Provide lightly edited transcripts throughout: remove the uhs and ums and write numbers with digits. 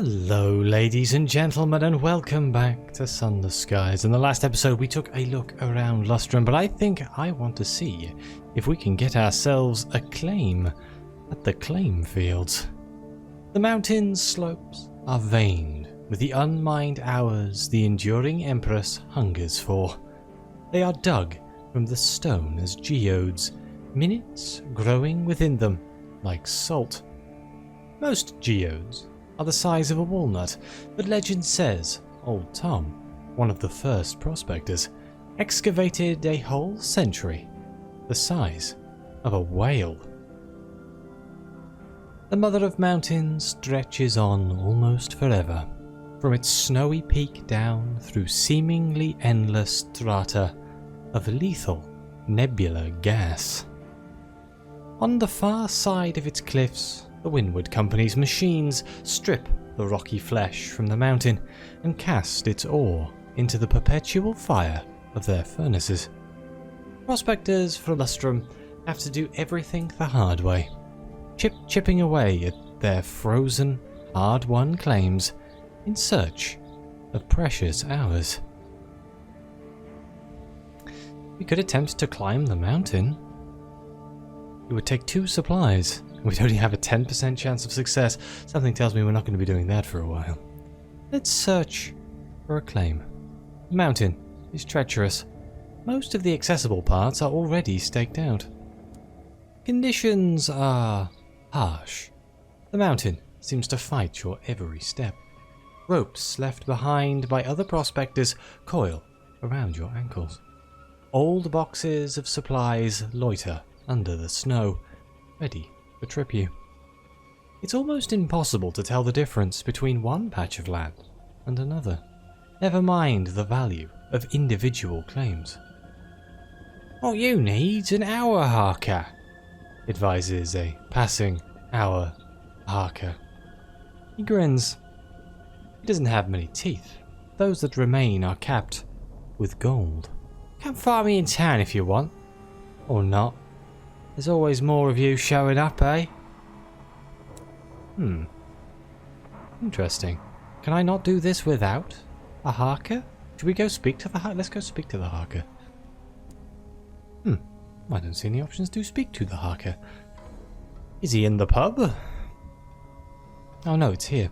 Hello ladies and gentlemen, and welcome back to Sunless Skies. In the last episode we took a look around Lustrum, but I think I want to see if we can get ourselves a claim at the claim fields. The mountain's slopes are veined with the unmined hours the enduring Empress hungers for. They are dug from the stone as geodes, minutes growing within them like salt. Most geodes are the size of a walnut, but legend says old Tom, one of the first prospectors, excavated a whole century the size of a whale. The Mother of Mountains stretches on almost forever, from its snowy peak down through seemingly endless strata of lethal nebular gas. On the far side of its cliffs, the Windward Company's machines strip the rocky flesh from the mountain and cast its ore into the perpetual fire of their furnaces. Prospectors for Lustrum have to do everything the hard way, chipping away at their frozen, hard-won claims in search of precious hours. We could attempt to climb the mountain. It would take 2 supplies. We'd only have a 10% chance of success. Something tells me we're not going to be doing that for a while. Let's search for a claim. The mountain is treacherous. Most of the accessible parts are already staked out. Conditions are harsh. The mountain seems to fight your every step. Ropes left behind by other prospectors coil around your ankles. Old boxes of supplies loiter under the snow, ready to trip you. It's almost impossible to tell the difference between one patch of land and another, never mind the value of individual claims. "What you need's an hour harker," advises a passing hour harker. He grins. He doesn't have many teeth. Those that remain are capped with gold. "Come find me in town if you want. Or not. There's always more of you showing up, eh?" Interesting. Can I not do this without a harker? Should we go speak to the harker? Let's go speak to the harker. I don't see any options to speak to the harker. Is he in the pub? Oh no, it's here.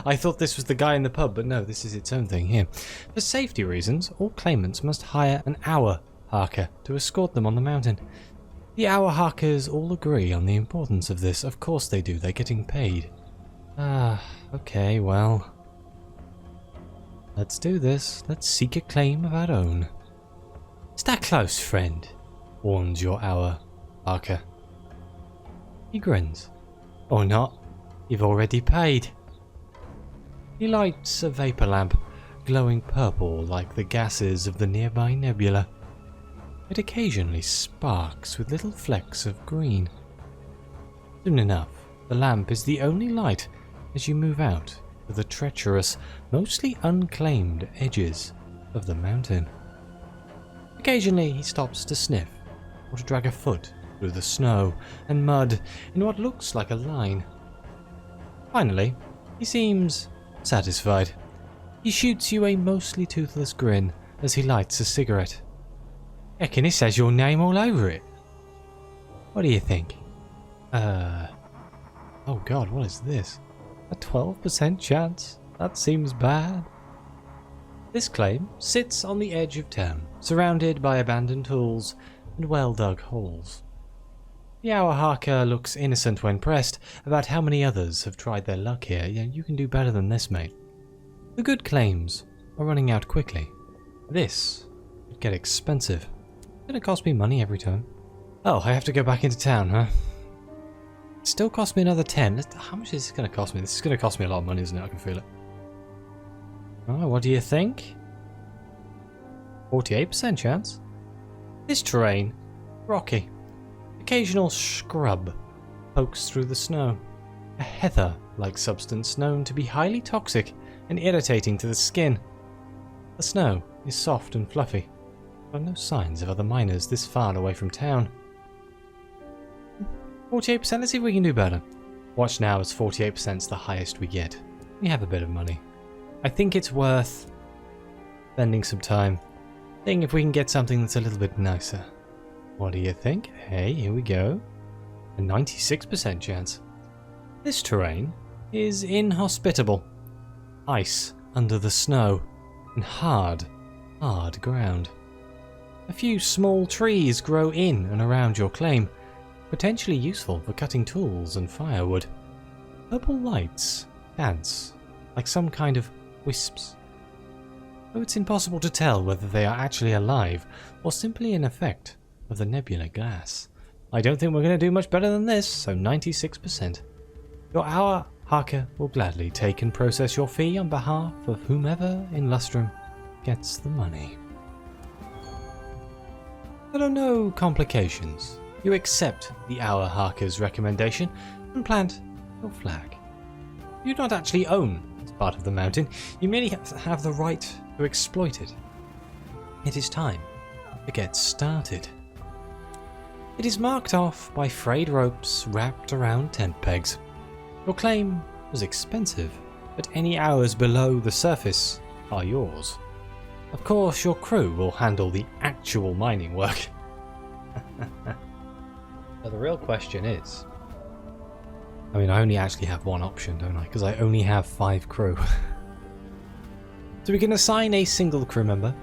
I thought this was the guy in the pub, but no, this is its own thing here. For safety reasons, all claimants must hire an hour harker to escort them on the mountain. The hour harkers all agree on the importance of this. Of course they do, they're getting paid. Okay, well. Let's do this. Let's seek a claim of our own. "Stay close, friend," warns your hour harker. He grins. Or not, you've already paid. He lights a vapor lamp, glowing purple like the gases of the nearby nebula. It occasionally sparks with little flecks of green. Soon enough, the lamp is the only light as you move out to the treacherous, mostly unclaimed edges of the mountain. Occasionally he stops to sniff or to drag a foot through the snow and mud in what looks like a line. Finally, he seems satisfied. He shoots you a mostly toothless grin as he lights a cigarette. "Reckon this has your name all over it. What do you think?" Oh god, what is this? A 12% chance? That seems bad. This claim sits on the edge of town, surrounded by abandoned tools and well-dug holes. The hour harker looks innocent when pressed about how many others have tried their luck here. Yeah, you can do better than this, mate. The good claims are running out quickly. This could get expensive. It's gonna cost me money every time. Oh, I have to go back into town, huh? It still costs me another 10. How much is this gonna cost me? This is gonna cost me a lot of money, isn't it? I can feel it. Oh, what do you think? 48% chance. This terrain, rocky. Occasional scrub pokes through the snow. A heather-like substance known to be highly toxic and irritating to the skin. The snow is soft and fluffy. There are no signs of other miners this far away from town. 48%, let's see if we can do better. Watch now as 48% is the highest we get. We have a bit of money. I think it's worth spending some time seeing if we can get something that's a little bit nicer. What do you think? Hey, here we go. A 96% chance. This terrain is inhospitable. Ice under the snow and hard ground. A few small trees grow in and around your claim, potentially useful for cutting tools and firewood. Purple lights dance like some kind of wisps. Though it's impossible to tell whether they are actually alive or simply an effect of the nebular gas. I don't think we're going to do much better than this, so 96%. Your hour Harker will gladly take and process your fee on behalf of whomever in Lustrum gets the money. There are no complications. You accept the hour Harker's recommendation and plant your flag. You do not actually own this part of the mountain, you merely have the right to exploit it. It is time to get started. It is marked off by frayed ropes wrapped around tent pegs. Your claim was expensive, but any hours below the surface are yours. Of course, your crew will handle the actual mining work. But the real question is... I mean, I only actually have one option, don't I? Because I only have 5 crew. So we can assign a single crew member.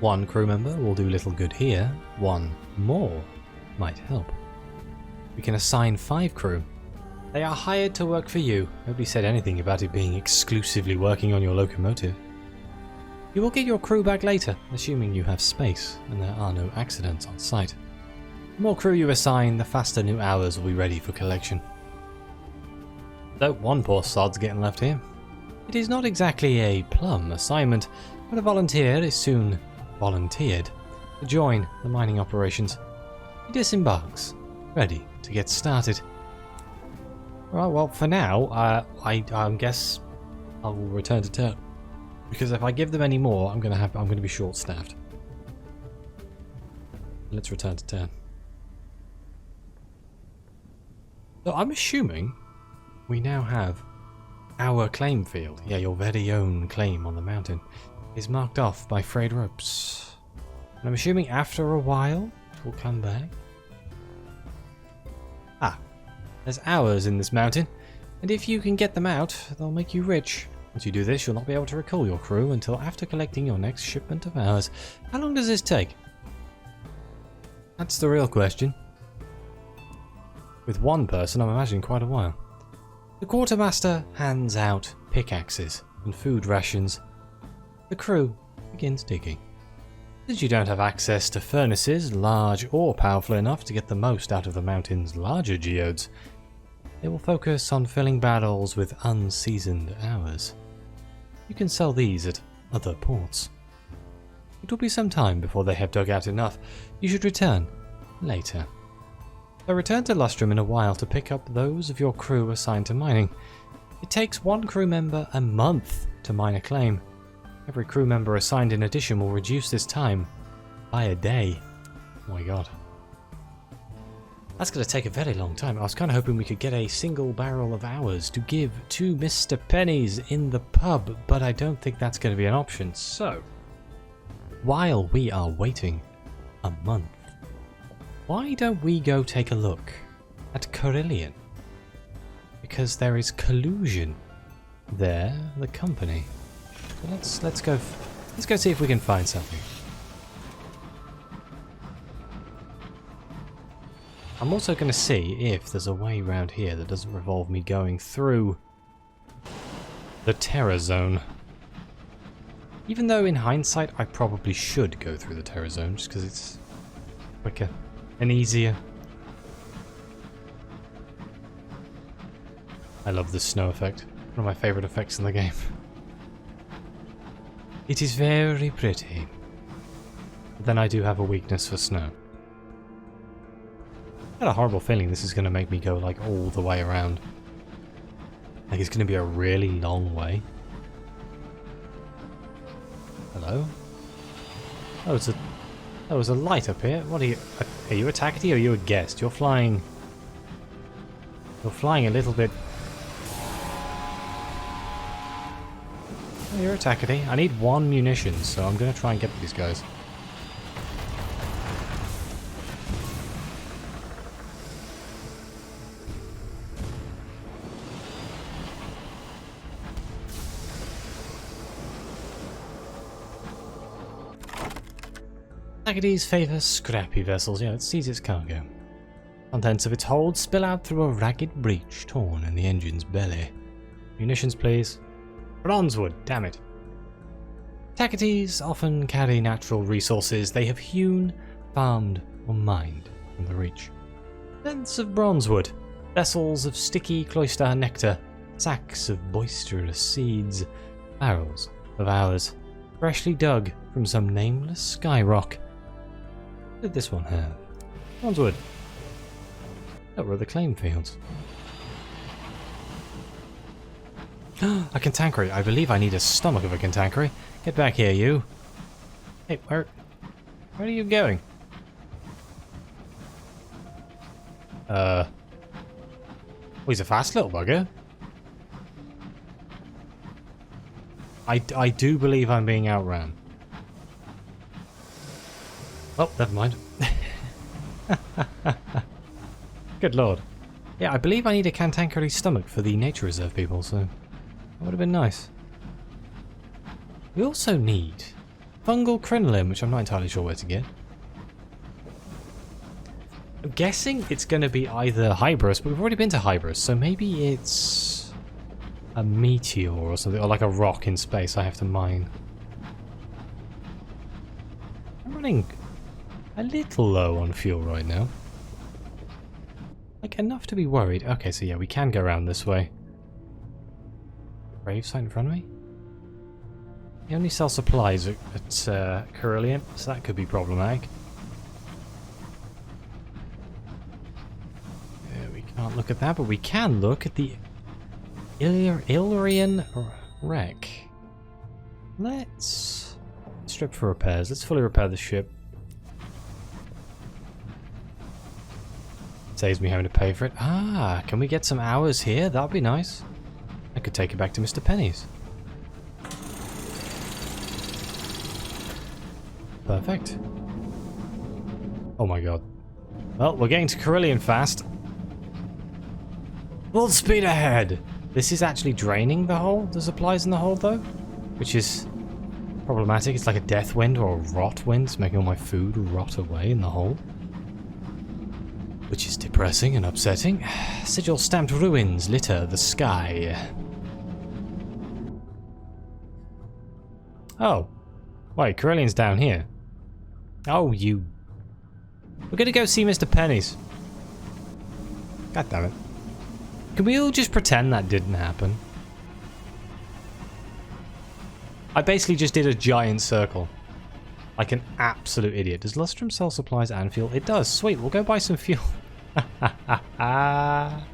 One crew member will do little good here. One more might help. We can assign 5 crew. They are hired to work for you. Nobody said anything about it being exclusively working on your locomotive. You will get your crew back later, assuming you have space and there are no accidents on site. The more crew you assign, the faster new hours will be ready for collection. Though one poor sod's getting left here. It is not exactly a plum assignment, but a volunteer is soon volunteered to join the mining operations. He disembarks, ready to get started. Alright, well, for now, I guess I will return to turn. Because if I give them any more, I'm gonna be short-staffed. Let's return to turn. So I'm assuming we now have our claim field. Yeah, your very own claim on the mountain is marked off by frayed ropes. And I'm assuming after a while it will come back. Ah, there's hours in this mountain, and if you can get them out, they'll make you rich. Once you do this, you'll not be able to recall your crew until after collecting your next shipment of hours. How long does this take? That's the real question. With one person, I'm imagining quite a while. The quartermaster hands out pickaxes and food rations. The crew begins digging. Since you don't have access to furnaces large or powerful enough to get the most out of the mountain's larger geodes, they will focus on filling barrels with unseasoned hours. You can sell these at other ports. It will be some time before they have dug out enough. You should return later. So return to Lustrum in a while to pick up those of your crew assigned to mining. It takes one crew member a month to mine a claim. Every crew member assigned in addition will reduce this time by a day. Oh my god. That's going to take a very long time. I was kind of hoping we could get a single barrel of hours to give to Mr. Penny's in the pub, but I don't think that's going to be an option. So, while we are waiting a month, why don't we go take a look at Carillion? Because there is collusion there, the company. So let's go see if we can find something. I'm also going to see if there's a way around here that doesn't involve me going through the Terror Zone. Even though in hindsight I probably should go through the Terror Zone just because it's quicker and easier. I love the snow effect. One of my favourite effects in the game. It is very pretty. But then I do have a weakness for snow. I had a horrible feeling this is going to make me go like all the way around. Like it's going to be a really long way. Hello? Oh, it was a light up here. What are you? Are you a taxi or are you a guest? You're flying a little bit Oh, you're attacking. I need 1 munition, so I'm going to try and get these guys. Agates favour scrappy vessels. Yeah, it sees its cargo. Contents of its hold spill out through a ragged breach torn in the engine's belly. Munitions, please. Bronzewood, damn it. Agates often carry natural resources they have hewn, farmed, or mined from the reach. Beds of bronzewood, vessels of sticky cloister nectar, sacks of boisterous seeds, barrels of ours, freshly dug from some nameless sky rock. What did this one have? Bronzewood. That were the claim fields. A cantankerous. I believe I need a stomach of a cantankerous. Get back here, you. Hey, where are you going? Oh, he's a fast little bugger. I do believe I'm being outran. Oh, never mind. Good lord. Yeah, I believe I need a cantankerous stomach for the nature reserve people, so that would have been nice. We also need fungal crinoline, which I'm not entirely sure where to get. I'm guessing it's going to be either Hybris, but we've already been to Hybris, so maybe it's a meteor or something, or like a rock in space I have to mine. I'm running a little low on fuel right now. Like, enough to be worried. Okay, so yeah, we can go around this way. Grave site in front of me? They only sell supplies at Carillion, so that could be problematic. Yeah, we can't look at that, but we can look at the Aneurin wreck. Let's strip for repairs. Let's fully repair the ship. Saves me having to pay for it. Ah, can we get some hours here? That'd be nice. I could take it back to Mr. Penny's. Perfect. Oh my god. Well, we're getting to Carillion fast. Full speed ahead! This is actually draining the supplies in the hold though, which is problematic. It's like a death wind or a rot wind. It's making all my food rot away in the hold, which is depressing and upsetting. Sigil stamped ruins litter the sky. Oh. Wait, Carillion's down here. Oh, you. We're gonna go see Mr. Penny's. God damn it. Can we all just pretend that didn't happen? I basically just did a giant circle. Like an absolute idiot. Does Lustrum sell supplies and fuel? It does. Sweet, we'll go buy some fuel. Ah,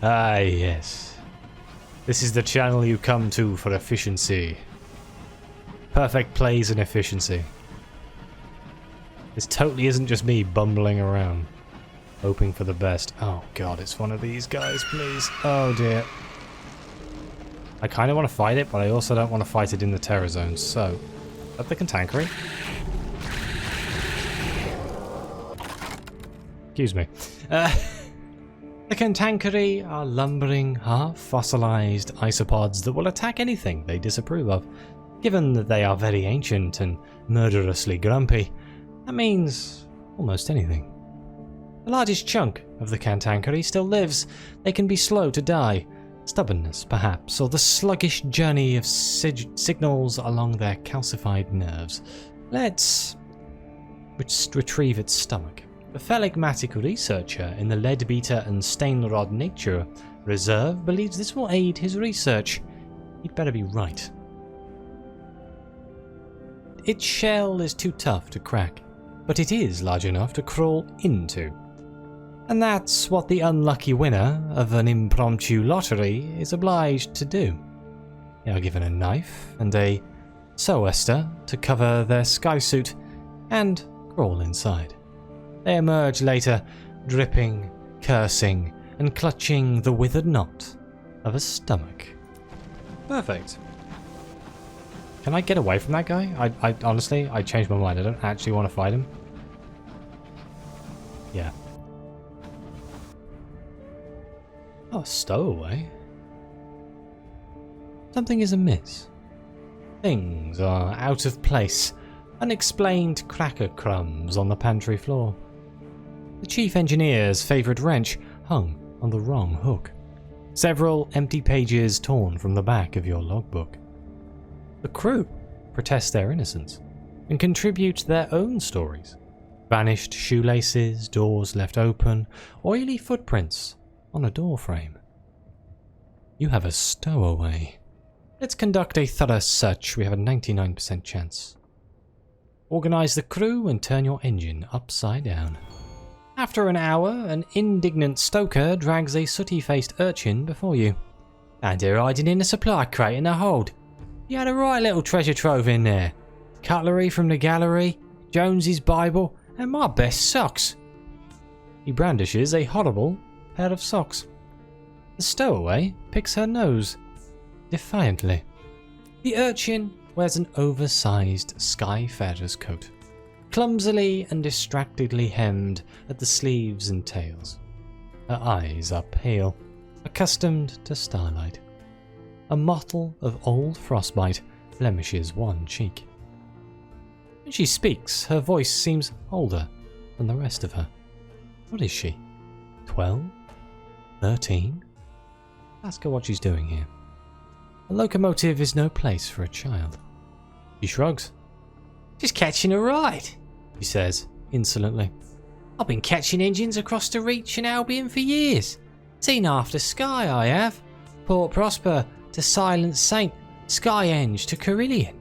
yes. This is the channel you come to for efficiency. Perfect plays and efficiency. This totally isn't just me bumbling around, hoping for the best. Oh god, it's one of these guys, please. Oh dear. I kind of want to fight it, but I also don't want to fight it in the terror zone, so... Up the cantankerous. Excuse me. The cantankerous are lumbering, half-fossilized isopods that will attack anything they disapprove of. Given that they are very ancient and murderously grumpy, that means almost anything. The largest chunk of the cantankerous still lives. They can be slow to die. Stubbornness, perhaps, or the sluggish journey of signals along their calcified nerves. Let's retrieve its stomach. A phlegmatic researcher in the Leadbeater and Stainrod Nature Reserve believes this will aid his research. He'd better be right. Its shell is too tough to crack, but it is large enough to crawl into. And that's what the unlucky winner of an impromptu lottery is obliged to do. They are given a knife and a sou'wester to cover their skysuit and crawl inside. They emerge later, dripping, cursing, and clutching the withered knot of a stomach. Perfect. Can I get away from that guy? I honestly, I changed my mind. I don't actually want to fight him. Yeah. Oh, stowaway. Something is amiss. Things are out of place. Unexplained cracker crumbs on the pantry floor. The chief engineer's favourite wrench hung on the wrong hook. Several empty pages torn from the back of your logbook. The crew protest their innocence and contribute their own stories. Vanished shoelaces, doors left open, oily footprints on a door frame. You have a stowaway. Let's conduct a thorough search. We have a 99% chance. Organise the crew and turn your engine upside down. After an hour, an indignant stoker drags a sooty-faced urchin before you. And they're hiding in a supply crate in the hold. You had a right little treasure trove in there. Cutlery from the gallery, Jones's Bible, and my best socks. He brandishes a horrible pair of socks. The stowaway picks her nose defiantly. The urchin wears an oversized skyfarer's coat, clumsily and distractedly hemmed at the sleeves and tails. Her eyes are pale, accustomed to starlight. A mottle of old frostbite blemishes one cheek. When she speaks, her voice seems older than the rest of her. What is she? 12? 13? Ask her what she's doing here. A locomotive is no place for a child. She shrugs. Just catching a ride, she says, insolently. I've been catching engines across the Reach and Albion for years. Seen half the sky, I have. Port Prosper to Silent Saint, Skyenge to Carillion.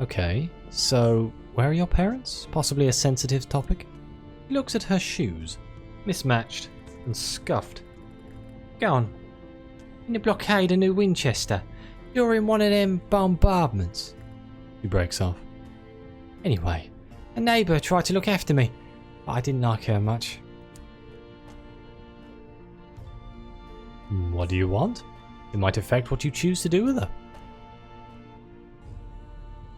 Okay, so where are your parents? Possibly a sensitive topic. He looks at her shoes, mismatched and scuffed. Go on. In the blockade of New Winchester. You're in one of them bombardments. He breaks off. Anyway, a neighbour tried to look after me, but I didn't like her much. What do you want? It might affect what you choose to do with her.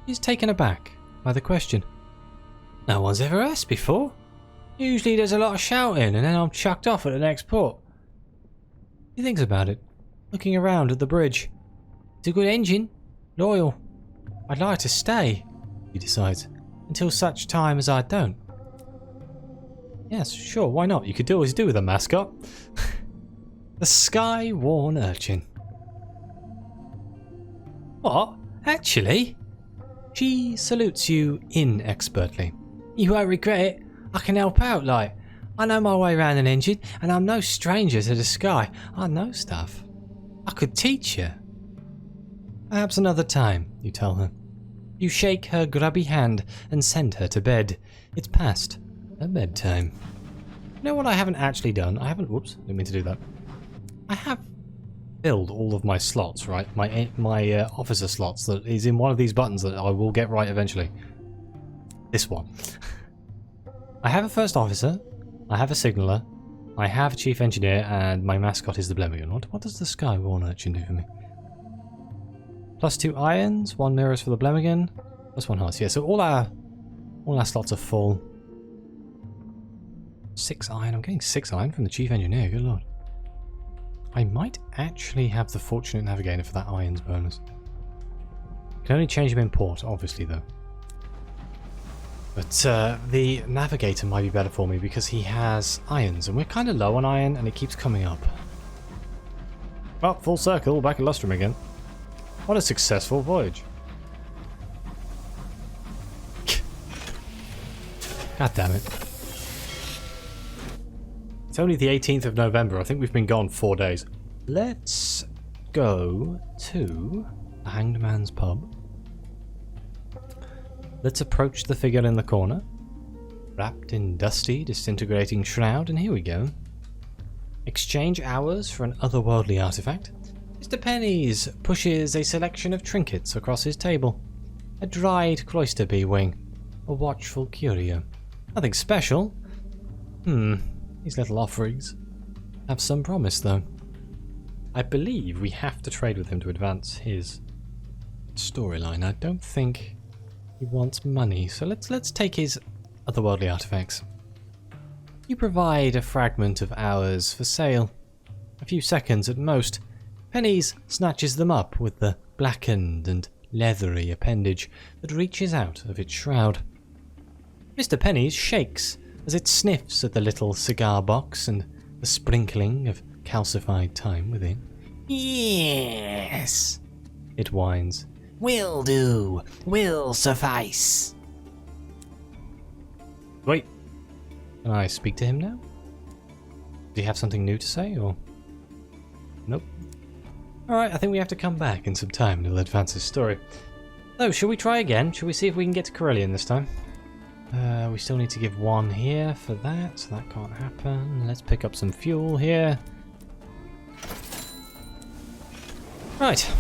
He's taken aback by the question. No one's ever asked before. Usually there's a lot of shouting and then I'm chucked off at the next port. He thinks about it, looking around at the bridge. It's a good engine, loyal. I'd like to stay, he decides, until such time as I don't. Yes, sure, why not? You could always do with a mascot. The sky-worn urchin. What? Actually? She salutes you inexpertly. You won't regret it. I can help out, like. I know my way around an engine, and I'm no stranger to the sky. I know stuff. I could teach you. Perhaps another time, you tell her. You shake her grubby hand and send her to bed. It's past her bedtime. You know what I haven't actually done? Whoops, didn't mean to do that. I have filled all of my slots, right? My officer slots that is in one of these buttons that I will get right eventually. This one. I have a first officer, I have a signaller, I have a chief engineer, and my mascot is the Blemmigan. What does the sky-worn urchin do for me? +2 irons, 1 mirrors for the Blemmigan, +1 hearts. Yeah, so all our slots are full. 6 iron. I'm getting 6 iron from the chief engineer. Good lord. I might actually have the fortunate navigator for that irons bonus. Can only change him in port, obviously, though. But the navigator might be better for me because he has irons, and we're kind of low on iron, and it keeps coming up. Well, full circle, back at Lustrum again. What a successful voyage. God damn it. It's only the 18th of November. I think we've been gone 4 days. Let's go to the Hanged Man's pub. Let's approach the figure in the corner. Wrapped in dusty, disintegrating shroud, and here we go. Exchange hours for an otherworldly artifact. Mr. Pennies pushes a selection of trinkets across his table. A dried cloister bee wing. A watchful curio. Nothing special. These little offerings have some promise, though. I believe we have to trade with him to advance his storyline. I don't think he wants money, so let's take his otherworldly artifacts. You provide a fragment of hours for sale. A few seconds at most. Pennies snatches them up with the blackened and leathery appendage that reaches out of its shroud. Mr. Pennies shakes as it sniffs at the little cigar box and the sprinkling of calcified time within. Yes, it whines. Will do. Will suffice. Wait. Can I speak to him now? Do you have something new to say, or...? Nope. Alright, I think we have to come back in some time to advance his story. So, shall we try again? Shall we see if we can get to Carillion this time? We still need to give 1 here for that, so that can't happen. Let's pick up some fuel here. Right.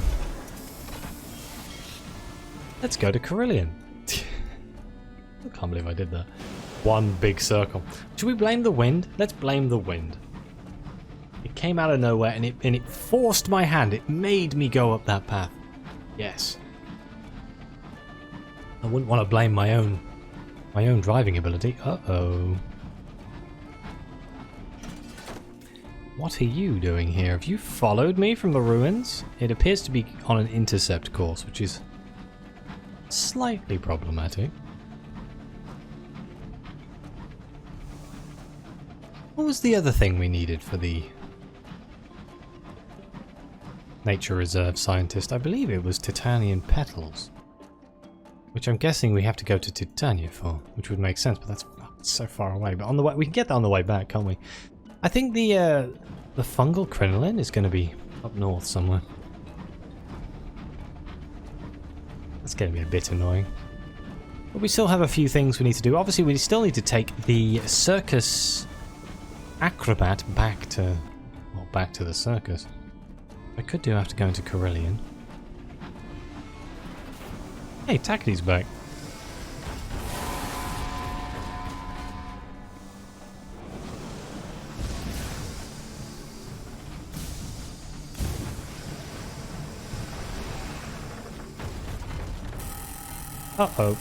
Let's go to Carillion. I can't believe I did that. One big circle. Should we blame the wind? Let's blame the wind. It came out of nowhere and it forced my hand. It made me go up that path. Yes. I wouldn't want to blame my own driving ability. Uh-oh. What are you doing here? Have you followed me from the ruins? It appears to be on an intercept course, which is slightly problematic. What was the other thing we needed for the nature reserve scientist? I believe it was Titanian petals, which I'm guessing we have to go to Titania for, which would make sense, but that's so far away. But on the way, we can get that on the way back, can't we? I think the fungal crinoline is going to be up north somewhere. That's going to be a bit annoying. But we still have a few things we need to do. Obviously, we still need to take the circus acrobat back to the circus. I could do after going to Carillion. Hey, Tacti's back. Uh-oh.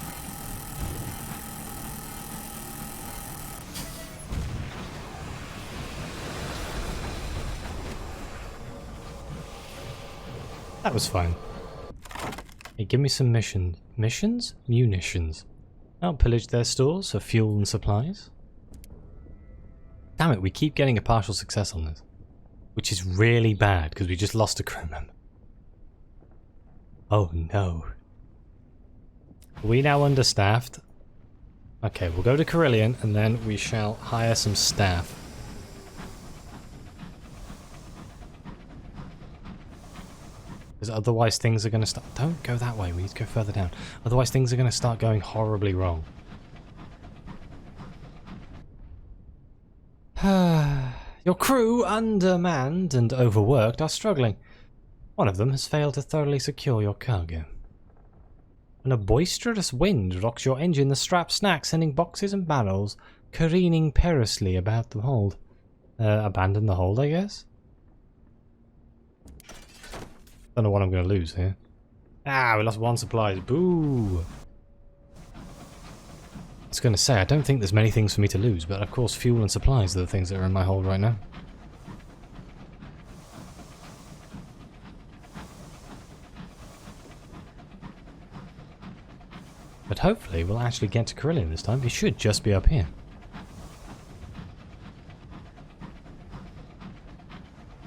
That was fine. Hey, give me some missions. Missions? Munitions. I'll pillage their stores for fuel and supplies. Damn it, we keep getting a partial success on this. Which is really bad, because we just lost a crew member. Oh no. Are we now understaffed? Okay, we'll go to Carillion, and then we shall hire some staff. Because otherwise things are going to start... Don't go that way, we need to go further down. Otherwise things are going to start going horribly wrong. Your crew, undermanned and overworked, are struggling. One of them has failed to thoroughly secure your cargo. When a boisterous wind rocks your engine, the strap snacks, sending boxes and barrels careening perilously about the hold. Abandon the hold, I guess? Don't know what I'm going to lose here. Ah, we lost 1 supplies. Boo! I was going to say, I don't think there's many things for me to lose, but of course fuel and supplies are the things that are in my hold right now. But hopefully we'll actually get to Carillion this time. It should just be up here.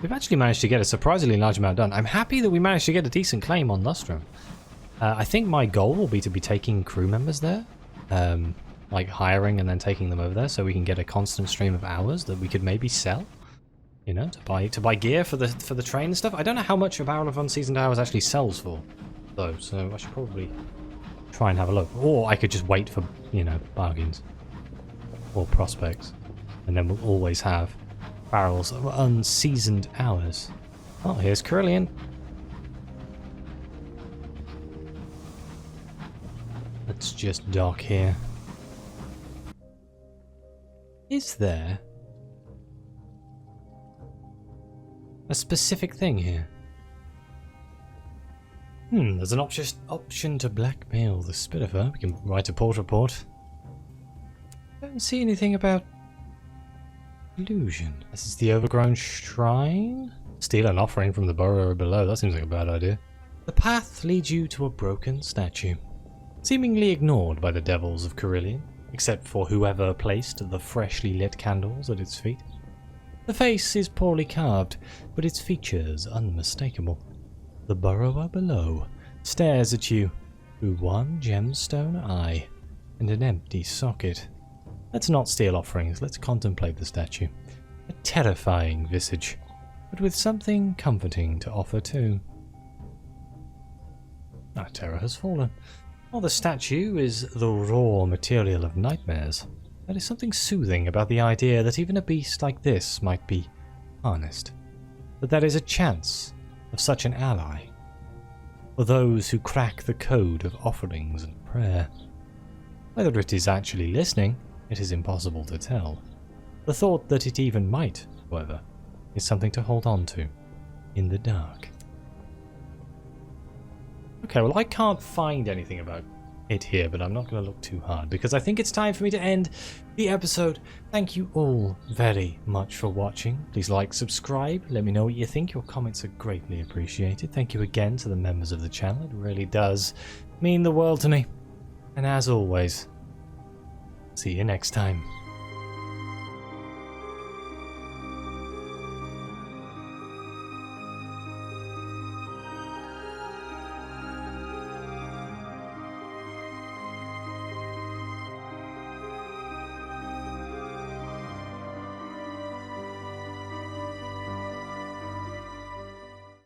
We've actually managed to get a surprisingly large amount done. I'm happy that we managed to get a decent claim on Lustrum. I think my goal will be to be taking crew members there. Like hiring and then taking them over there so we can get a constant stream of hours that we could maybe sell. You know, to buy gear for the train and stuff. I don't know how much a barrel of unseasoned hours actually sells for, though, so I should probably try and have a look. Or I could just wait for, you know, bargains. Or prospects. And then we'll always have barrels of unseasoned hours. Oh, here's Carillion. Let's just dock here. Is there a specific thing here? There's an option to blackmail the Spittifer. We can write a port report. Don't see anything about illusion. This is the overgrown shrine. Steal an offering from the burrow below. That seems like a bad idea. The path leads you to a broken statue, seemingly ignored by the devils of Carillion, except for whoever placed the freshly lit candles at its feet. The face is poorly carved, but its features unmistakable. The burrower below stares at you through one gemstone eye and an empty socket. Let's not steal offerings, let's contemplate the statue. A terrifying visage, but with something comforting to offer too. Our terror has fallen. While the statue is the raw material of nightmares, there is something soothing about the idea that even a beast like this might be harnessed. That there is a chance of such an ally for those who crack the code of offerings and prayer. Whether it is actually listening, it is impossible to tell. The thought that it even might, however, is something to hold on to in the dark. Okay, well, I can't find anything about it here, but I'm not going to look too hard because I think it's time for me to end the episode. Thank you all very much for watching. Please like, subscribe, let me know what you think. Your comments are greatly appreciated. Thank you again to the members of the channel. It really does mean the world to me. And as always, see you next time.